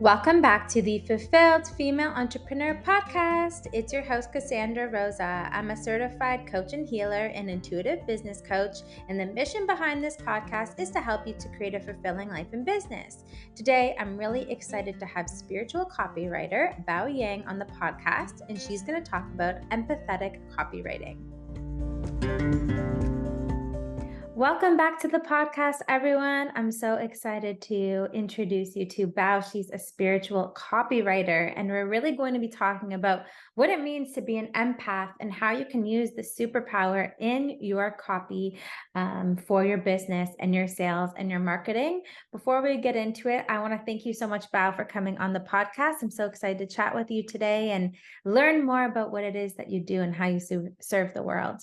Welcome back to the Fulfilled Female Entrepreneur Podcast. It's your host, Cassandra Rosa. I'm a certified coach and healer and intuitive business coach, and the mission behind this podcast is to help you to create a fulfilling life and business. Today, I'm really excited to have spiritual copywriter Bao Yang on the podcast, and she's going to talk about empathetic copywriting. Welcome back to the podcast, everyone. I'm so excited to introduce you to Bao. She's a spiritual copywriter, and we're really going to be talking about what it means to be an empath and how you can use the superpower in your copy for your business and your sales and your marketing. Before we get into it, I want to thank you so much, Bao, for coming on the podcast. I'm so excited to chat with you today and learn more about what it is that you do and how you serve the world.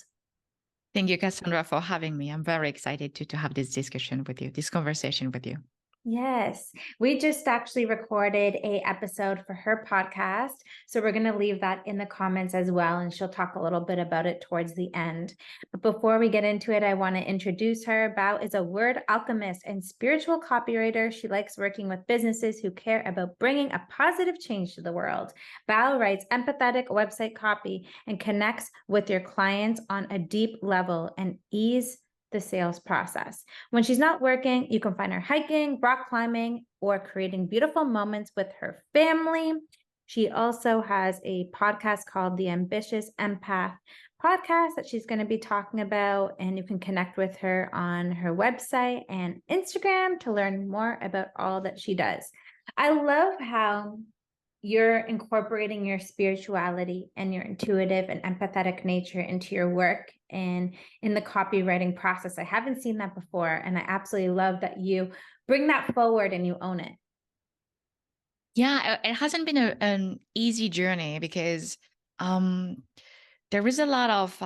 Thank you, Cassandra, for having me. I'm very excited to have this discussion with you, this conversation with you. Yes, we just actually recorded an episode for her podcast. So we're going to leave that in the comments as well. And she'll talk a little bit about it towards the end. But before we get into it, I want to introduce her. Bao is a word alchemist and spiritual copywriter. She likes working with businesses who care about bringing a positive change to the world. Bao writes empathetic website copy and connects with your clients on a deep level and ease the sales process. When she's not working, you can find her hiking, rock climbing, or creating beautiful moments with her family. She also has a podcast called The Ambitious Empath podcast that she's going to be talking about, and you can connect with her on her website and Instagram to learn more about all that she does. I love how you're incorporating your spirituality and your intuitive and empathetic nature into your work and in the copywriting process. I haven't seen that before, and I absolutely love that you bring that forward and you own it. Yeah, it hasn't been an easy journey because there is a lot of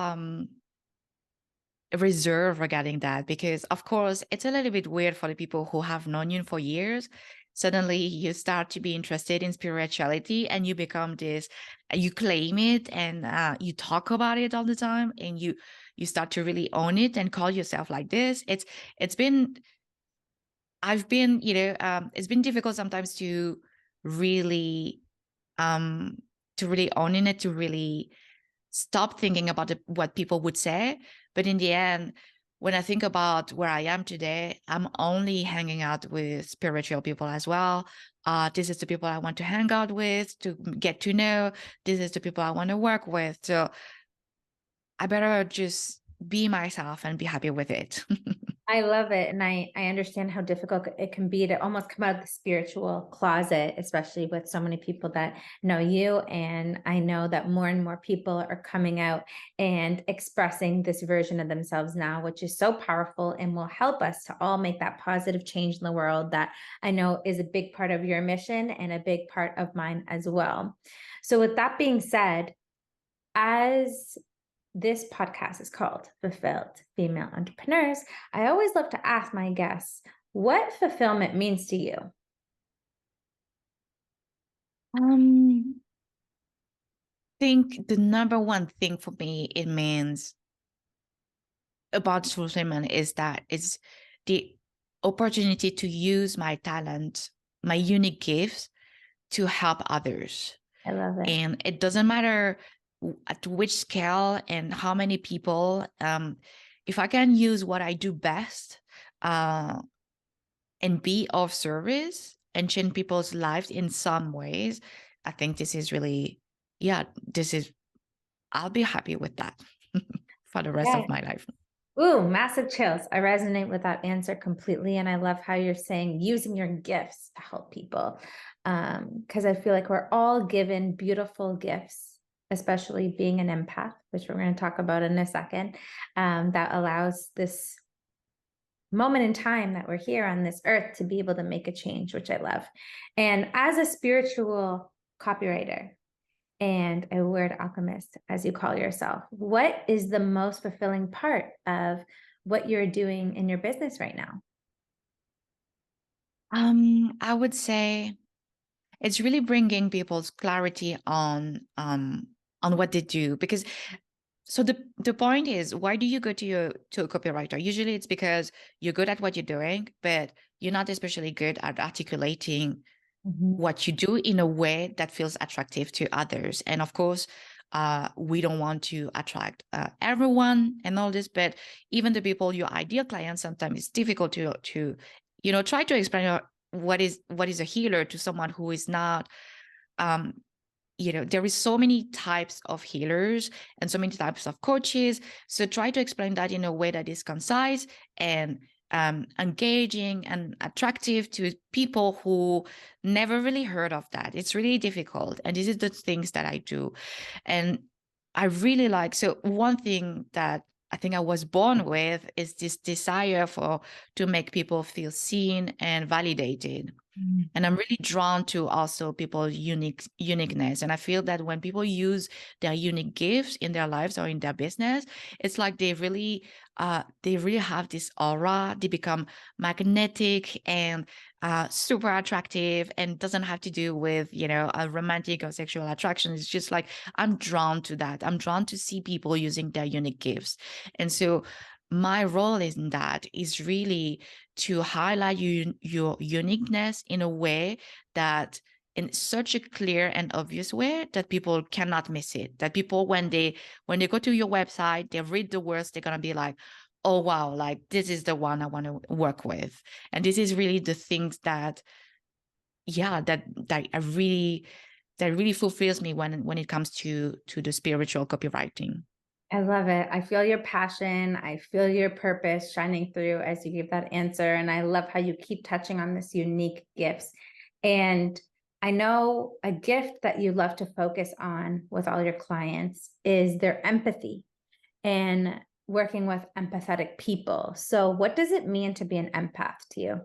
reserve regarding that, because of course it's a little bit weird for the people who have known you for years. Suddenly you start to be interested in spirituality and you become this, you claim it and you talk about it all the time, and you start to really own it and call yourself like this. It's been difficult sometimes to really owning it, to really stop thinking about what people would say. But in the end, when I think about where I am today, I'm only hanging out with spiritual people as well. This is the people I want to hang out with, to get to know. This is the people I want to work with. So I better just be myself and be happy with it. I love it. And I understand how difficult it can be to almost come out of the spiritual closet, especially with so many people that know you. And I know that more and more people are coming out and expressing this version of themselves now, which is so powerful and will help us to all make that positive change in the world that I know is a big part of your mission and a big part of mine as well. So with that being said, as this podcast is called Fulfilled Female Entrepreneurs, I always love to ask my guests what fulfillment means to you. I think the number one thing for me it means about fulfillment is that it's the opportunity to use my talent, my unique gifts to help others. I love it. And it doesn't matter at which scale and how many people, if I can use what I do best and be of service and change people's lives in some ways, I think this is really, I'll be happy with that for the rest of my life. Ooh, massive chills. I resonate with that answer completely. And I love how you're saying using your gifts to help people. Because I feel like we're all given beautiful gifts, especially being an empath, which we're going to talk about in a second, that allows this moment in time that we're here on this earth to be able to make a change, which I love. And as a spiritual copywriter and a word alchemist, as you call yourself, what is the most fulfilling part of what you're doing in your business right now? I would say it's really bringing people's clarity on what they do, because so the point is, why do you go to a copywriter? Usually it's because you're good at what you're doing, but you're not especially good at articulating what you do in a way that feels attractive to others. And of course, we don't want to attract everyone and all this, but even the people, your ideal clients, sometimes it's difficult to try to explain what is a healer to someone who is not. There is so many types of healers and so many types of coaches. So try to explain that in a way that is concise and engaging and attractive to people who never really heard of that. It's really difficult. And this is the things that I do. And I really like, so one thing that I think I was born with is this desire to make people feel seen and validated. And I'm really drawn to also people's uniqueness. And I feel that when people use their unique gifts in their lives or in their business, it's like they really have this aura. They become magnetic and super attractive, and doesn't have to do with, a romantic or sexual attraction. It's just like, I'm drawn to that. I'm drawn to see people using their unique gifts. And so my role in that is really to highlight your uniqueness in a way that, in such a clear and obvious way, that people cannot miss it. That people, when they go to your website, they read the words, they're going to be like, oh, wow, like this is the one I want to work with. And this is really the things that really fulfills me when it comes to the spiritual copywriting. I love it. I feel your passion. I feel your purpose shining through as you give that answer. And I love how you keep touching on this unique gifts. And I know a gift that you love to focus on with all your clients is their empathy and working with empathetic people. So what does it mean to be an empath to you?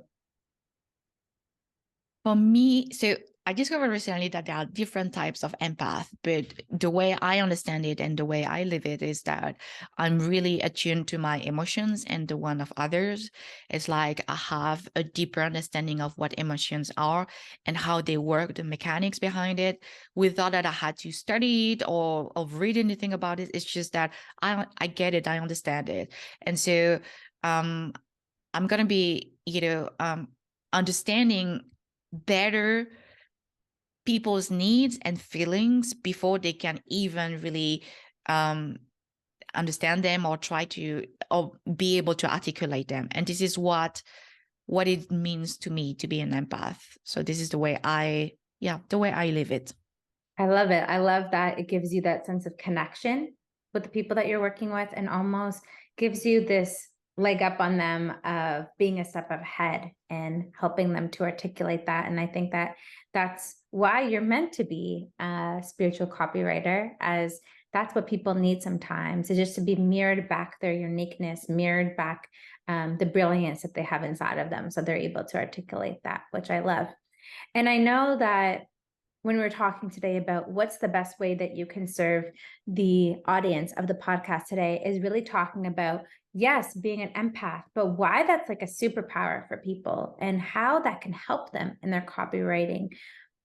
For me, so I discovered recently that there are different types of empath, but the way I understand it and the way I live it is that I'm really attuned to my emotions and the one of others. It's like I have a deeper understanding of what emotions are and how they work, the mechanics behind it, without that I had to study it or read anything about it. It's just that I get it, I understand it. And so I'm going to be, understanding better people's needs and feelings before they can even really understand them or try to or be able to articulate them. And this is what it means to me to be an empath. So this is the way I live it. I love it. I love that it gives you that sense of connection with the people that you're working with, and almost gives you this leg up on them of being a step ahead and helping them to articulate that. And I think that that's why you're meant to be a spiritual copywriter, as that's what people need sometimes, is just to be mirrored back their uniqueness, mirrored back the brilliance that they have inside of them. So they're able to articulate that, which I love. And I know that when we were talking today about what's the best way that you can serve the audience of the podcast today, is really talking about, yes, being an empath, but why that's like a superpower for people and how that can help them in their copywriting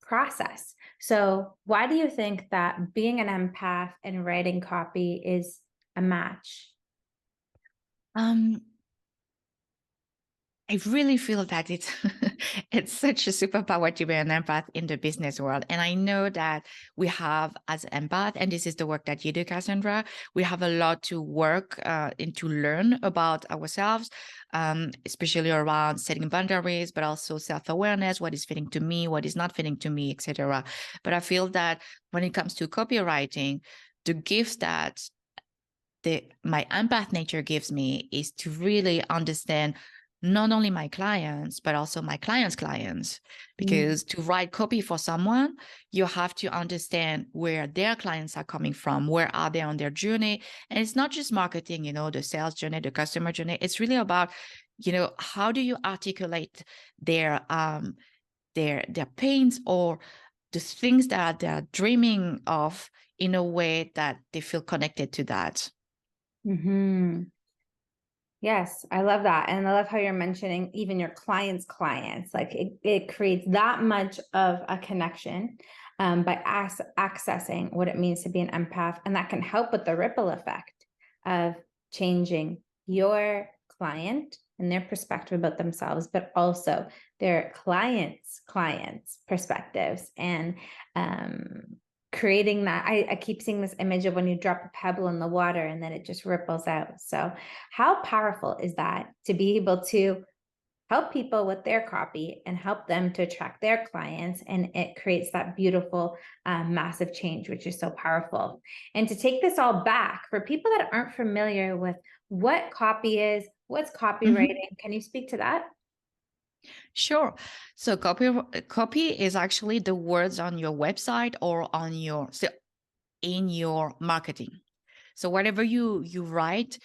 process. So why do you think that being an empath and writing copy is a match? I really feel that it's it's such a superpower to be an empath in the business world. And I know that we have, as empath, and this is the work that you do, Cassandra, we have a lot to work and to learn about ourselves, especially around setting boundaries, but also self-awareness, what is fitting to me, what is not fitting to me, etc. But I feel that when it comes to copywriting, the gifts that my empath nature gives me is to really understand not only my clients, but also my clients' clients. Because to write copy for someone, you have to understand where their clients are coming from, where are they on their journey. And it's not just marketing, the sales journey, the customer journey. It's really about, how do you articulate their pains or the things that they're dreaming of in a way that they feel connected to that. Mm-hmm. Yes, I love that. And I love how you're mentioning even your clients' clients. Like it creates that much of a connection by accessing what it means to be an empath. And that can help with the ripple effect of changing your client and their perspective about themselves, but also their clients' perspectives, and creating that. I keep seeing this image of when you drop a pebble in the water and then it just ripples out. So how powerful is that to be able to help people with their copy and help them to attract their clients, and it creates that beautiful massive change, which is so powerful. And to take this all back for people that aren't familiar with what copy is, what's copywriting, can you speak to that? Sure. So copy is actually the words on your website or in your marketing. So whatever you write,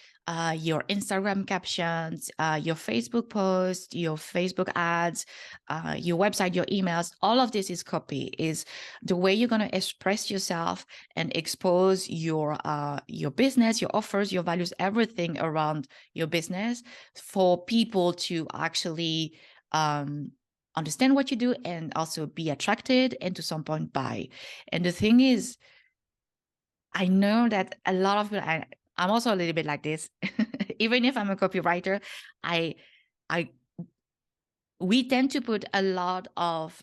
your Instagram captions, your Facebook posts, your Facebook ads, your website, your emails, all of this is copy, is the way you're going to express yourself and expose your business, your offers, your values, everything around your business for people to actually understand what you do and also be attracted and to some point buy. And the thing is, I know that a lot of people, I'm also a little bit like this. Even if I'm a copywriter, I, we tend to put a lot of,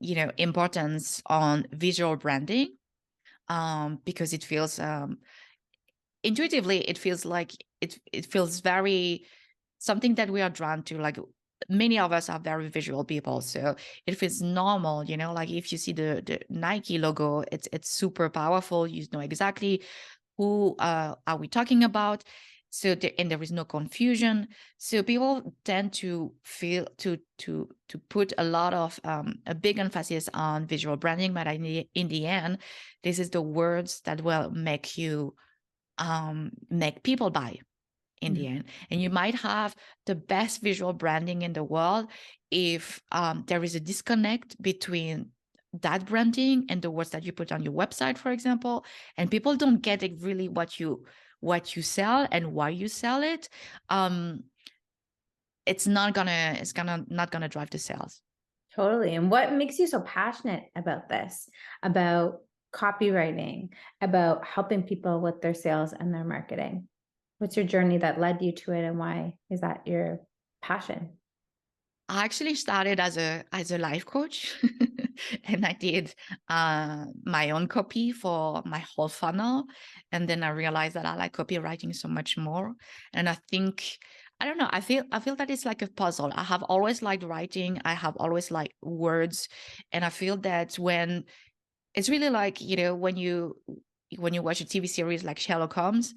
importance on visual branding, because it feels, intuitively, it feels like it feels very something that we are drawn to. Like, many of us are very visual people, so it feels normal, like if you see the Nike logo, it's super powerful. You know exactly who are we talking about. So and there is no confusion. So people tend to feel to put a lot of a big emphasis on visual branding, but in the end, this is the words that will make you make people buy in the end. And you might have the best visual branding in the world if there is a disconnect between that branding and the words that you put on your website, for example, and people don't get it really what you sell and why you sell it. It's not gonna drive the sales. Totally. And what makes you so passionate about this, about copywriting, about helping people with their sales and their marketing? What's your journey that led you to it, and why is that your passion? I actually started as a life coach, and I did my own copy for my whole funnel, and then I realized that I like copywriting so much more. And I think, I don't know, I feel that it's like a puzzle. I have always liked writing. I have always liked words, and I feel that when it's really like, when you watch a TV series like Sherlock Holmes,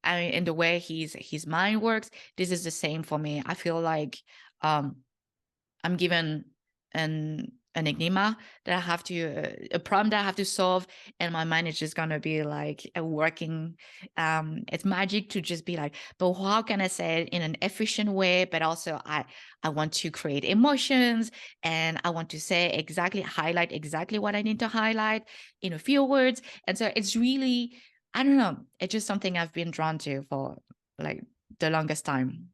I mean, in the way his mind works, this is the same for me. I feel like um I'm given an enigma that I have to a problem that I have to solve, and my mind is just gonna be like a working. It's magic to just be like, but how can I say it in an efficient way? But also, I want to create emotions, and I want to highlight exactly what I need to highlight in a few words. And so it's really, I don't know, it's just something I've been drawn to for like the longest time.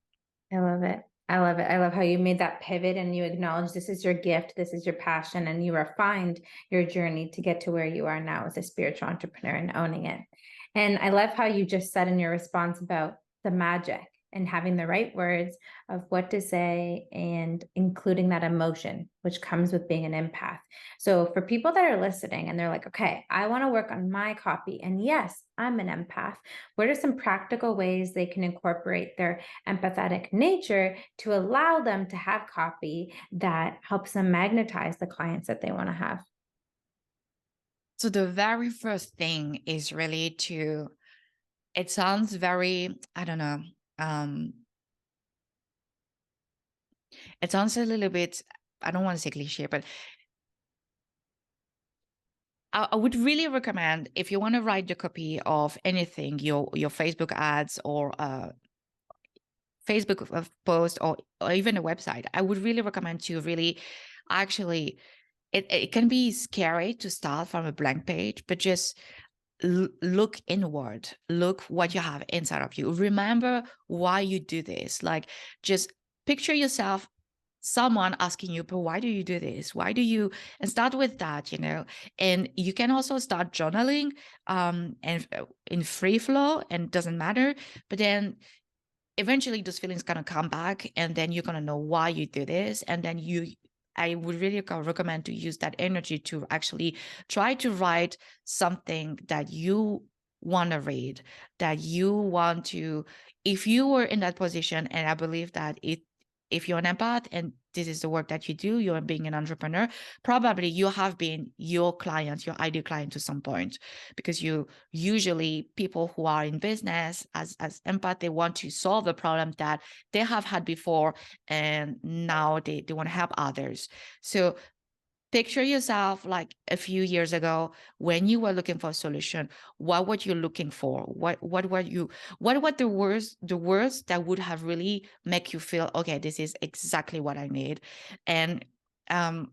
I love it. I love it. I love how you made that pivot and you acknowledge this is your gift, this is your passion, and you refined your journey to get to where you are now as a spiritual entrepreneur and owning it. And I love how you just said in your response about the magic and having the right words of what to say and including that emotion, which comes with being an empath. So for people that are listening and they're like, okay, I want to work on my copy. And yes, I'm an empath. What are some practical ways they can incorporate their empathetic nature to allow them to have copy that helps them magnetize the clients that they want to have? So the very first thing is really it sounds very, I don't know, um, it sounds a little bit, I don't want to say cliche, but I would really recommend, if you want to write the copy of anything, your Facebook ads or Facebook post or even a website, I would really recommend to really actually, it can be scary to start from a blank page, but just look inward, look what you have inside of you. Remember why you do this. Like, just picture yourself, someone asking you, but why do you do this? Why do you, and start with that, and you can also start journaling, and in free flow, and it doesn't matter. But then eventually those feelings gonna come back, and then you're gonna know why you did this. And then I would really recommend to use that energy to actually try to write something that you want to read, that you want to, if you were in that position, and I believe that if you're an empath and this is the work that you do, you're being an entrepreneur, probably you have been your client, your ideal client to some point, because you usually, people who are in business as empath, they want to solve a problem that they have had before, and now they want to help others. So picture yourself like a few years ago when you were looking for a solution. What were you looking for? What were the words that would have really make you feel, okay, this is exactly what I need? And um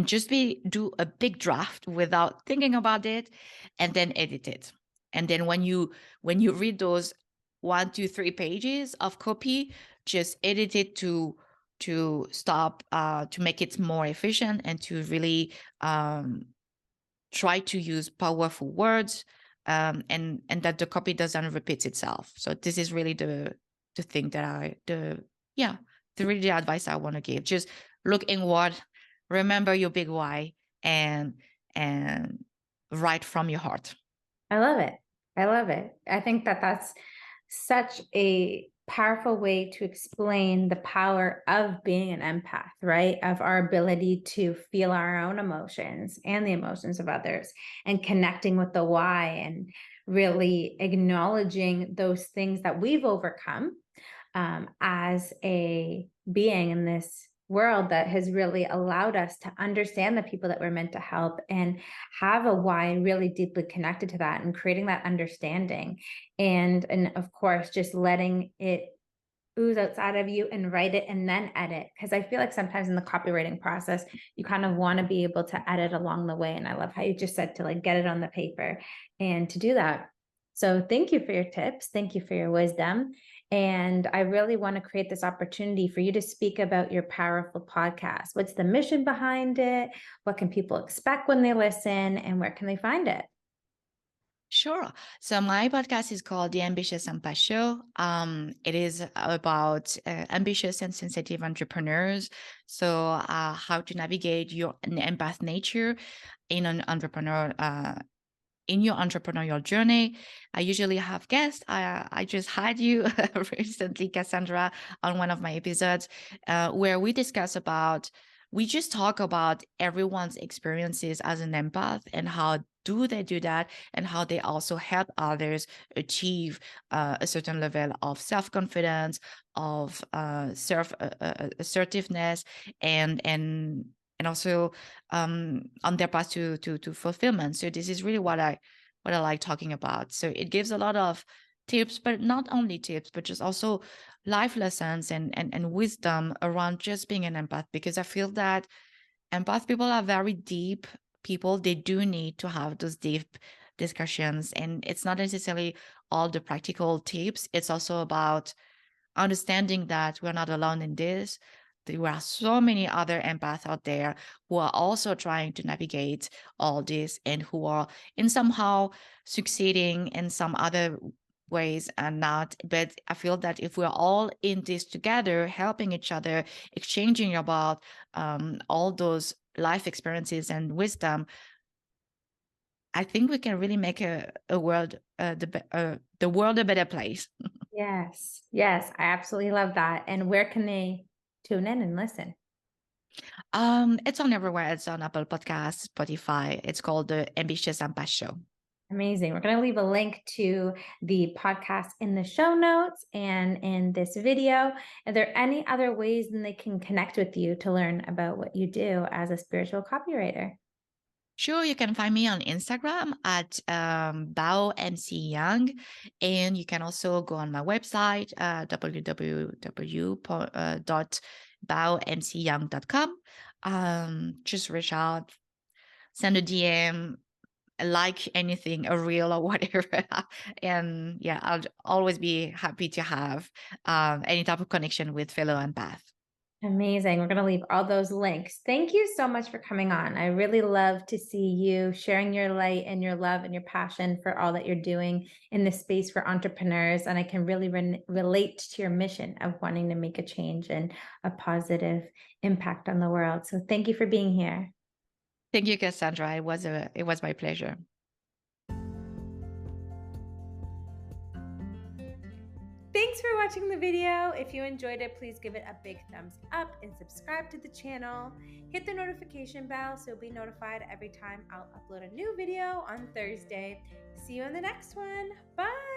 just do a big draft without thinking about it, and then edit it. And then when you read those 1, 2, 3 pages of copy, just edit it to stop, to make it more efficient, and to really try to use powerful words, and that the copy doesn't repeat itself. So this is really the thing that the advice I want to give. Just look inward, remember your big why, and and write from your heart. I love it. I love it. I think that that's such a powerful way to explain the power of being an empath, right? Of our ability to feel our own emotions and the emotions of others, and connecting with the why, and really acknowledging those things that we've overcome as a being in this world that has really allowed us to understand the people that we're meant to help, and have a why really deeply connected to that, and creating that understanding, and of course just letting it ooze outside of you and write it and then edit. Because I feel like sometimes in the copywriting process, you kind of want to be able to edit along the way. And I love how you just said to like get it on the paper and to do that. So thank you for your tips. Thank you for your wisdom. And I really want to create this opportunity for you to speak about your powerful podcast. What's the mission behind it? What can people expect when they listen? And where can they find it? Sure. So my podcast is called The Ambitious Empath Show. It is about ambitious and sensitive entrepreneurs. So how to navigate your empath nature in an entrepreneur in your entrepreneurial journey. I usually have guests. I just had you recently, Cassandra, on one of my episodes, where we just talk about everyone's experiences as an empath, and how do they do that, and how they also help others achieve a certain level of self-confidence, of assertiveness, and also on their path to fulfillment. So this is really what I like talking about. So it gives a lot of tips, but not only tips, but just also life lessons and wisdom around just being an empath. Because I feel that empath people are very deep people. They do need to have those deep discussions, and it's not necessarily all the practical tips. It's also about understanding that we're not alone in this. There are so many other empaths out there who are also trying to navigate all this, and who are in somehow succeeding in some other ways and not. But I feel that if we're all in this together, helping each other, exchanging about all those life experiences and wisdom, I think we can really make the world a better place. Yes. Yes. I absolutely love that. And where can they tune in and listen? It's on everywhere. It's on Apple Podcasts, Spotify. It's called the Ambitious Empath Show. Amazing. We're going to leave a link to the podcast in the show notes and in this video. Are there any other ways that they can connect with you to learn about what you do as a spiritual copywriter? Sure, you can find me on Instagram at BaoMCYoung, and you can also go on my website, www.baomcyoung.com. Just reach out, send a DM, like anything, a reel or whatever. And yeah, I'll always be happy to have any type of connection with fellow empath. Amazing. We're going to leave all those links. Thank you so much for coming on. I really love to see you sharing your light and your love and your passion for all that you're doing in the space for entrepreneurs. And I can really relate to your mission of wanting to make a change and a positive impact on the world. So thank you for being here. Thank you, Cassandra. It was my pleasure. Thanks for watching the video. If you enjoyed it, please give it a big thumbs up and subscribe to the channel. Hit the notification bell so you'll be notified every time I'll upload a new video on Thursday. See you in the next one. Bye.